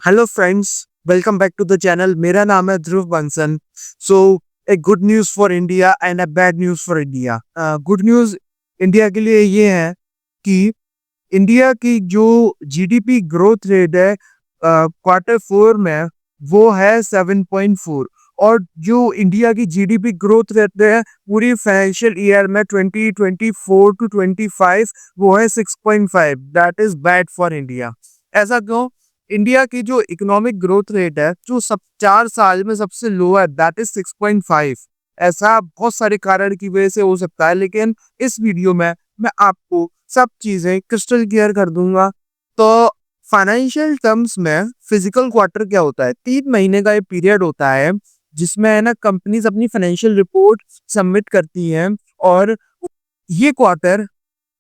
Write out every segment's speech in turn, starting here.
Hello friends, welcome back to the channel. मेरा नाम है Dhruv Bansal. So a good news for India and a bad news for India. Good news India के लिए ये है कि इंडिया की जो जीडीपी ग्रोथ रेट है क्वार्टर फोर में, वो है 7.4। और जो इंडिया की जीडीपी ग्रोथ रेट है पूरी फाइनेंशियल ईयर में 2024 टू 25, वो है 6.5। That is bad for India. ऐसा क्यों? इंडिया की जो इकोनॉमिक ग्रोथ रेट है जो सब 4 साल में सबसे लो है, दैट इज 6.5। ऐसा बहुत सारे कारण की वजह से हो सकता है, लेकिन इस वीडियो में मैं आपको सब चीजें क्रिस्टल क्लियर कर दूंगा। तो फाइनेंशियल टर्म्स में फिजिकल क्वार्टर क्या होता है? 3 महीने का ये पीरियड होता है जिसमें है ना कंपनीज अपनी फाइनेंशियल रिपोर्ट सबमिट करती हैं। और ये क्वार्टर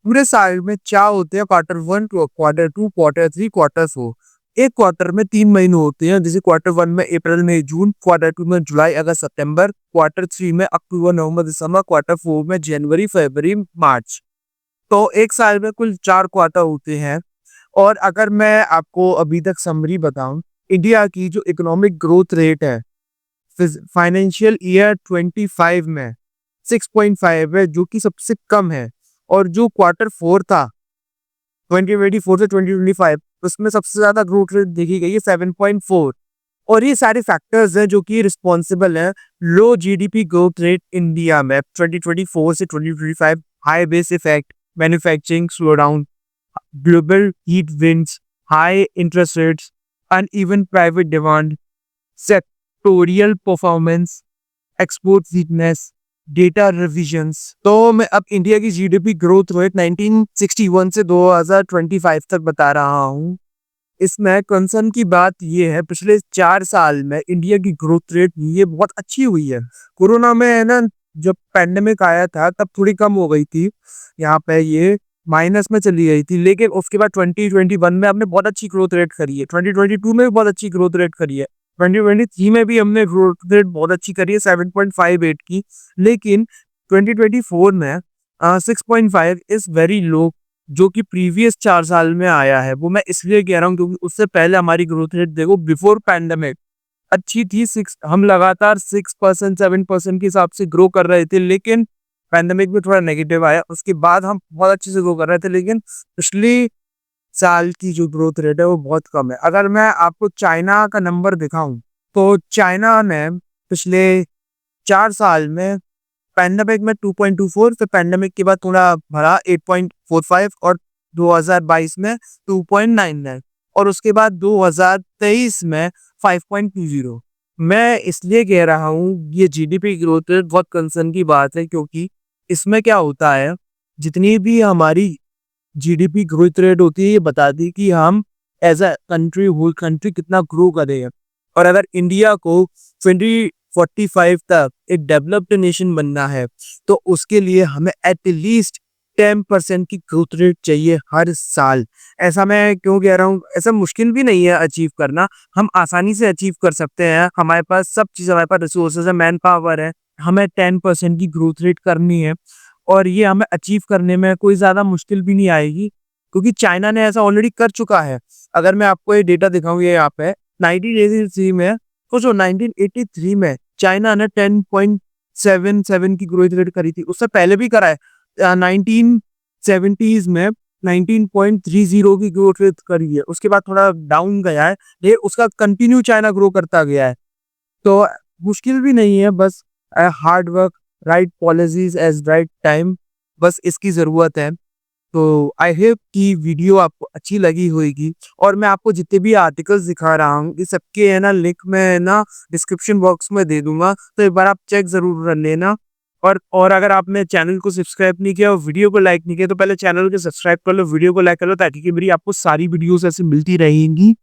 पूरे साल में चार होते हैं: quarter one, quarter two, quarter three, quarter four. एक क्वार्टर में 3 महीने होते हैं, जैसे क्वार्टर वन में अप्रैल मई जून, क्वार्टर टू में जुलाई अगस्त सितंबर, क्वार्टर थ्री में अक्टूबर नवंबर दिसंबर, क्वार्टर फोर में जनवरी फरवरी मार्च। तो एक साल में कुल 4 क्वार्टर होते हैं। और अगर मैं आपको अभी तक समरी बताऊं, इंडिया की जो इकोनॉमिक ग्रोथ रेट है फाइनेंशियल ईयर 25 में 6.5 है, जो कि सबसे कम है। और जो क्वार्टर फोर था 2024 से 2025, उसमें सबसे ज्यादा ग्रोथ रेट देखी गई है 7.4। और ये सारे फैक्टर्स हैं जो कि रिस्पॉन्सिबल हैं लो जीडीपी ग्रोथ रेट इंडिया में 2024 से 2025। High base effect, manufacturing slowdown, global heat winds, high interest rates, uneven private demand, sectoral performance, export weakness, data revisions. तो मैं अब इंडिया की जीडीपी ग्रोथ रेट 1961 से 2025 तक बता रहा हूँ। इसमें कंसर्न की बात ये है, पिछले 4 साल में इंडिया की ग्रोथ रेट ये बहुत अच्छी हुई है। कोरोना में है ना, जब पैंडेमिक आया था तब थोड़ी कम हो गई थी, यहाँ पे ये माइनस में चली गई थी। लेकिन उसके बाद 2021 में हमने बहुत अच्छी ग्रोथ रेट करी है, 2022 में भी बहुत अच्छी ग्रोथ रेट करी है, 2023 में भी हमने ग्रोथ रेट बहुत अच्छी करी है 7.58 की। लेकिन 2024 में 6.5 इज वेरी लो, जो कि प्रीवियस 4 साल में आया है। वो मैं इसलिए कह रहा हूँ क्योंकि उससे पहले हमारी ग्रोथ रेट देखो, बिफोर पैंडेमिक अच्छी थी। सिक्स हम लगातार 6% 7% के हिसाब से ग्रो कर रहे थे, लेकिन पैंडेमिक में थोड़ा नेगेटिव आया, उसके बाद हम बहुत अच्छे से ग्रो कर रहे थे। लेकिन पिछली साल की जो ग्रोथ रेट है वो बहुत कम है। अगर मैं आपको चाइना का नंबर दिखाऊं, तो चाइना ने पिछले 4 साल में पैंडेमिक में 2.24, फिर पैंडेमिक के बाद थोड़ा भरा 8.45, और 2022 में 2.99, और उसके बाद 2023 में 5.20। मैं इसलिए कह रहा हूँ ये जीडीपी ग्रोथ रेट बहुत कंसर्न की बात है, क्योंकि इसमें क्या होता है, जितनी भी हमारी जीडीपी ग्रोथ रेट होती है ये बताती है कि हम as a country, whole country कितना ग्रो कर रहे हैं। और अगर इंडिया को 2045 तक एक डेवलप्ड नेशन बनना है, तो उसके लिए हमें एटलीस्ट 10% की ग्रोथ रेट चाहिए हर साल। ऐसा मैं क्यों कह रहा हूँ? ऐसा मुश्किल भी नहीं है अचीव करना, हम आसानी से अचीव कर सकते हैं। हमारे पास सब चीज़, हमारे पास रिसोर्सेज है, मैन पावर है। हमें 10% की ग्रोथ रेट करनी है, और ये हमें अचीव करने में कोई ज़्यादा मुश्किल भी नहीं आएगी, क्योंकि चाइना ने ऐसा ऑलरेडी कर चुका है। अगर मैं आपको ये डेटा दिखाऊं, ये यहाँ पे 1983 में, सोचो 1983 में चाइना ने 10.77 की ग्रोथ रेट करी थी। उससे पहले भी करा है, 1970s में 19.30 की ग्रोथ रेट करी है। उसके बाद थोड़ा डाउन गया है, लेकिन उसका कंटिन्यू चाइना ग्रो करता गया है। तो मुश्किल भी नहीं है, बस hard work, right policies as right time, बस इसकी ज़रूरत है। तो आई होप कि वीडियो आपको अच्छी लगी होगी। और मैं आपको जितने भी आर्टिकल्स दिखा रहा हूँ, ये सबके है ना लिंक में है ना डिस्क्रिप्शन बॉक्स में दे दूंगा, तो एक बार आप चेक ज़रूर कर लेना। और अगर आपने चैनल को सब्सक्राइब नहीं किया और वीडियो को लाइक नहीं किया, तो पहले चैनल को सब्सक्राइब कर लो, वीडियो को लाइक कर लो, ताकि कि मेरी आपको सारी वीडियोस ऐसे मिलती रहेंगी।